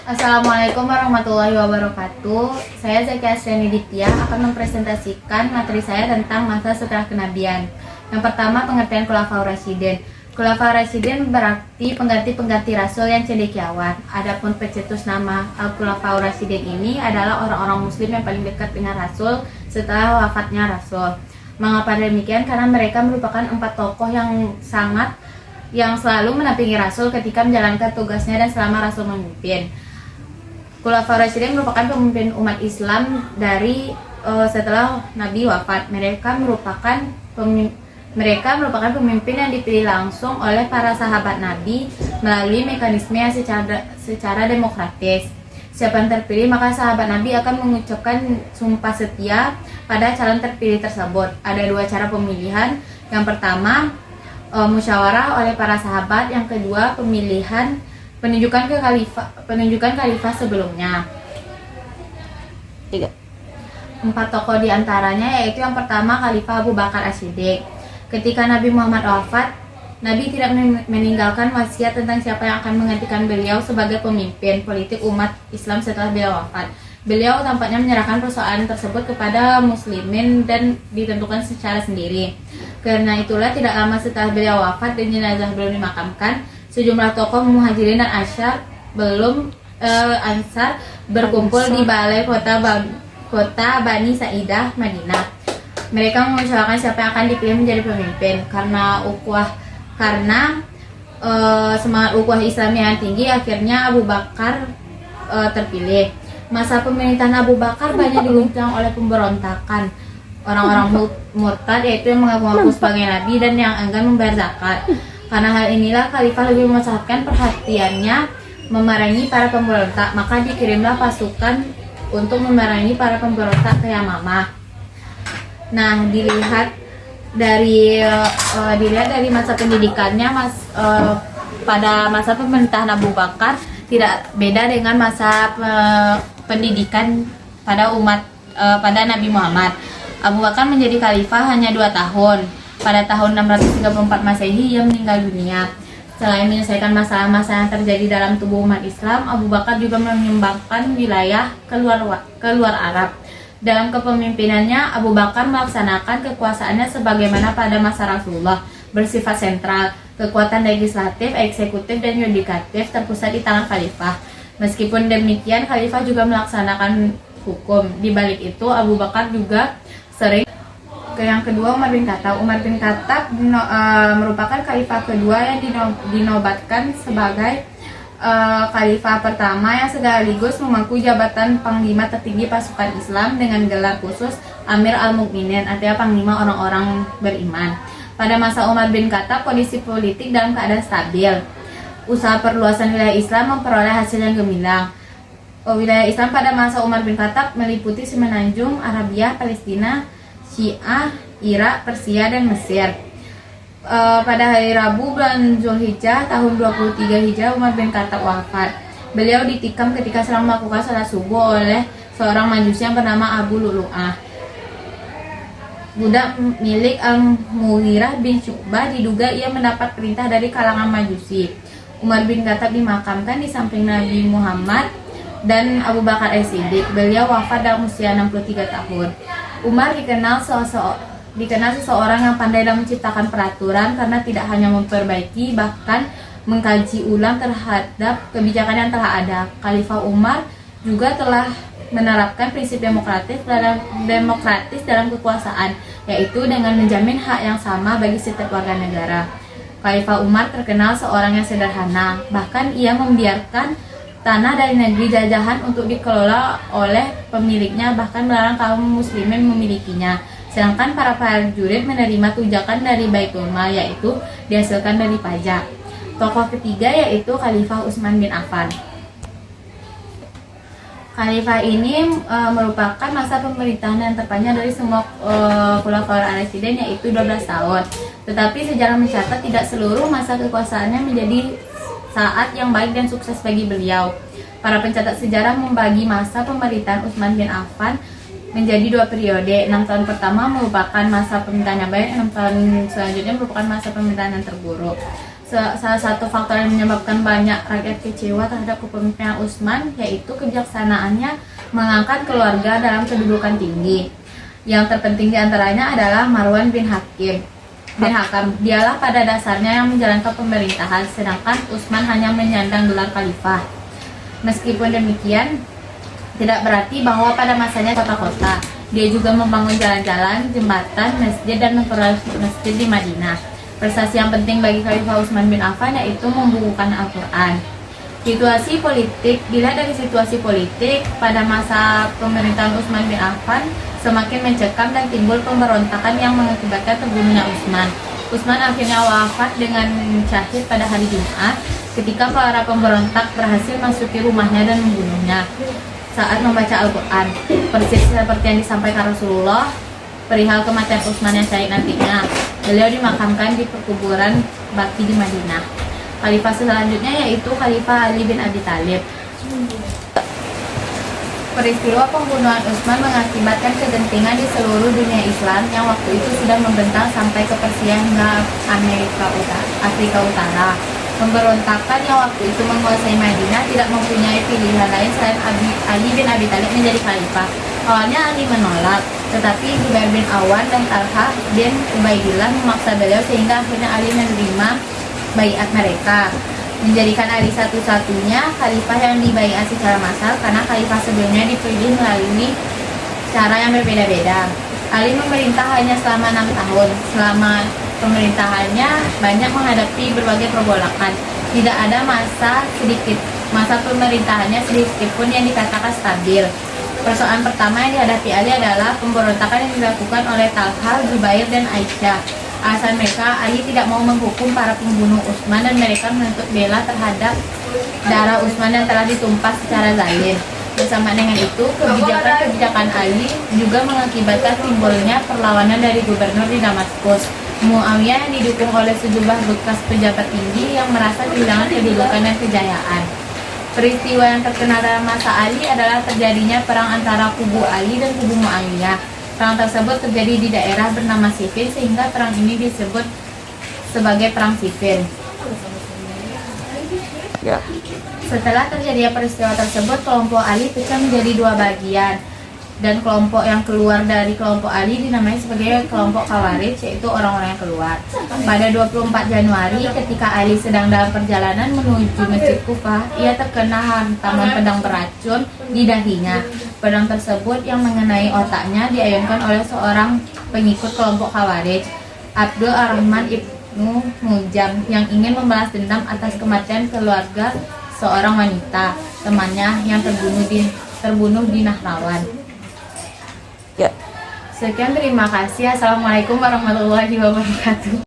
Assalamualaikum warahmatullahi wabarakatuh. Saya Zaki Astriani Ditya akan mempresentasikan materi saya tentang masa setelah kenabian. Yang pertama, pengertian Khulafaur Rasyidin. Khulafaur Rasyidin berarti pengganti-pengganti rasul yang cendekiawan. Adapun pencetus nama Al-Khulafaur Rasyidin ini adalah orang-orang muslim yang paling dekat dengan rasul setelah wafatnya rasul. Mengapa demikian? Karena mereka merupakan 4 tokoh yang selalu menampingi rasul ketika menjalankan tugasnya dan selama rasul memimpin. Khulafaur Rasyidin merupakan pemimpin umat Islam dari setelah Nabi wafat. Mereka merupakan pemimpin yang dipilih langsung oleh para sahabat Nabi melalui mekanisme yang secara demokratis. Siapa yang terpilih, maka sahabat Nabi akan mengucapkan sumpah setia pada calon terpilih tersebut. Ada 2 cara pemilihan. Yang pertama, musyawarah oleh para sahabat. Yang kedua, penunjukan khalifah sebelumnya. 4 tokoh diantaranya yaitu yang pertama Khalifah Abu Bakar As-Siddiq. Ketika Nabi Muhammad wafat, Nabi tidak meninggalkan wasiat tentang siapa yang akan menggantikan beliau sebagai pemimpin politik umat Islam setelah beliau wafat. Beliau tampaknya menyerahkan persoalan tersebut kepada muslimin dan ditentukan secara sendiri. Karena itulah tidak lama setelah beliau wafat dan jenazah belum dimakamkan, sejumlah tokoh Muhajirin dan Ansar berkumpul di balai kota Bani Sa'idah, Madinah. Mereka mengusulkan siapa yang akan dipilih menjadi pemimpin. Karena semangat ukhuwah Islam yang tinggi, akhirnya Abu Bakar terpilih. Masa pemerintahan Abu Bakar banyak diguncang oleh pemberontakan orang-orang murtad, yaitu yang mengaku-ngaku sebagai nabi dan yang enggan membayar zakat. Karena hal inilah khalifah lebih memusatkan perhatiannya memerangi para pemberontak, maka dikirimlah pasukan untuk memerangi para pemberontak ke Yamamah. Nah, dilihat dari masa pendidikannya, pada masa pemerintahan Abu Bakar tidak beda dengan masa pendidikan pada Nabi Muhammad. Abu Bakar menjadi khalifah hanya 2 tahun. Pada tahun 634 Masehi ia meninggal dunia. Selain menyelesaikan masalah-masalah yang terjadi dalam tubuh umat Islam, Abu Bakar juga menyumbangkan wilayah keluar Arab. Dalam kepemimpinannya, Abu Bakar melaksanakan kekuasaannya sebagaimana pada masa Rasulullah, bersifat sentral. Kekuatan legislatif, eksekutif, dan yudikatif terpusat di tangan khalifah. Meskipun demikian, khalifah juga melaksanakan hukum. Di balik itu, Abu Bakar juga sering. Yang kedua, Umar bin Khattab. Umar bin Khattab merupakan khalifah kedua yang dinobatkan sebagai khalifah pertama yang sekaligus memangku jabatan panglima tertinggi pasukan Islam dengan gelar khusus Amir al-Mukminin, artinya panglima orang-orang beriman. Pada masa Umar bin Khattab, kondisi politik dalam keadaan stabil. Usaha perluasan wilayah Islam memperoleh hasil yang gemilang. Wilayah Islam pada masa Umar bin Khattab meliputi Semenanjung, Arabia, Palestina, Syiah, Irak, Persia, dan Mesir. Pada hari Rabu bulan Zulhijjah tahun 23 Hijrah, Umar bin Khattab wafat. Beliau ditikam ketika sedang melakukan salat subuh oleh seorang majusi yang bernama Abu Lu'lu'ah, budak milik Al-Mughirah bin Syu'bah. Diduga ia mendapat perintah dari kalangan majusi. Umar bin Khattab dimakamkan di samping Nabi Muhammad dan Abu Bakar As-Siddiq. Beliau wafat dalam usia 63 tahun. Umar dikenal seseorang yang pandai dalam menciptakan peraturan karena tidak hanya memperbaiki, bahkan mengkaji ulang terhadap kebijakan yang telah ada. Khalifah Umar juga telah menerapkan prinsip demokratis dalam kekuasaan, yaitu dengan menjamin hak yang sama bagi setiap warga negara. Khalifah Umar terkenal seorang yang sederhana, bahkan ia membiarkan tanah dari negeri jajahan untuk dikelola oleh pemiliknya, bahkan melarang kaum muslimin memilikinya. Sedangkan para prajurit menerima tunjangan dari Baitul Mal, yaitu dihasilkan dari pajak. Tokoh ketiga yaitu Khalifah Utsman bin Affan. Khalifah ini merupakan masa pemerintahan yang terpanjang dari semua Khulafaur Rasyidin, yaitu 12 tahun. Tetapi sejarah mencatat tidak seluruh masa kekuasaannya menjadi saat yang baik dan sukses bagi beliau. Para pencatat sejarah membagi masa pemerintahan Utsman bin Affan menjadi 2 periode. 6 tahun pertama merupakan masa pemerintahan yang baik, 6 tahun selanjutnya merupakan masa pemerintahan yang terburuk. Salah satu faktor yang menyebabkan banyak rakyat kecewa terhadap kepemimpinan Utsman yaitu kebijaksanaannya mengangkat keluarga dalam kedudukan tinggi. Yang terpenting diantaranya adalah Marwan bin Hakam. Dialah pada dasarnya yang menjalankan pemerintahan, sedangkan Utsman hanya menyandang gelar khalifah. Meskipun demikian, tidak berarti bahwa pada masanya kota-kota. Dia juga membangun jalan-jalan, jembatan, masjid, dan memperluas masjid di Madinah. Prestasi yang penting bagi Khalifah Utsman bin Affan yaitu membukukan Al-Quran. Situasi politik, dilihat dari situasi politik pada masa pemerintahan Utsman bin Affan semakin mencekam dan timbul pemberontakan yang mengakibatkan terbunuhnya Utsman. Utsman akhirnya wafat dengan syahid pada hari Jumat ketika para pemberontak berhasil masuki rumahnya dan membunuhnya saat membaca Al-Quran, persis seperti yang disampaikan Rasulullah perihal kematian Utsman yang syahid nantinya. Beliau dimakamkan di perkuburan Baqi di Madinah. Khalifah selanjutnya yaitu Khalifah Ali bin Abi Thalib. Peristiwa pembunuhan Utsman mengakibatkan kegentingan di seluruh dunia Islam yang waktu itu sudah membentang sampai ke Persia hingga Afrika Utara. Pemberontakan yang waktu itu menguasai Madinah tidak mempunyai pilihan lain selain Ali bin Abi Thalib menjadi khalifah. Awalnya Ali menolak, tetapi Zubair bin Awan dan Talha bin Ubaidillah memaksa beliau sehingga akhirnya Ali menerima baiat mereka, menjadikan Ali satu-satunya khalifah yang dibaiat secara massal karena khalifah sebelumnya dipilih melalui cara yang berbeda-beda. Ali memerintah hanya selama 6 tahun. Selama pemerintahannya banyak menghadapi berbagai pergolakan. Tidak ada masa pemerintahannya sedikit pun yang dikatakan stabil. Persoalan pertama yang dihadapi Ali adalah pemberontakan yang dilakukan oleh Talha, Zubair, dan Aisyah. Alasan mereka, Ali tidak mau menghukum para pembunuh Utsman dan mereka menuntut bela terhadap darah Utsman yang telah ditumpah secara zalim. Bersama dengan itu, kebijakan Ali juga mengakibatkan timbulnya perlawanan dari gubernur di Damaskus, Muawiyah, yang didukung oleh sejumlah bekas pejabat tinggi yang merasa kehilangan kedudukan dan kejayaan. Peristiwa yang terkenal dalam masa Ali adalah terjadinya perang antara kubu Ali dan kubu Muawiyah. Perang tersebut terjadi di daerah bernama Siffin sehingga perang ini disebut sebagai perang Siffin. Ya. Setelah terjadinya peristiwa tersebut, kelompok Ali pecah menjadi 2 bagian. Dan kelompok yang keluar dari kelompok Ali dinamai sebagai kelompok Khawarij, yaitu orang-orang yang keluar. Pada 24 Januari, ketika Ali sedang dalam perjalanan menuju Masjid Kufah, ia terkena hantaman pedang beracun di dahinya. Pedang tersebut yang mengenai otaknya diayunkan oleh seorang pengikut kelompok Khawarij, Abdul Ar-Rahman Ibnu Muljam, yang ingin membalas dendam atas kematian keluarga seorang wanita temannya yang terbunuh di Nahrawan. Ya. Sekian, terima kasih. Assalamualaikum warahmatullahi wabarakatuh.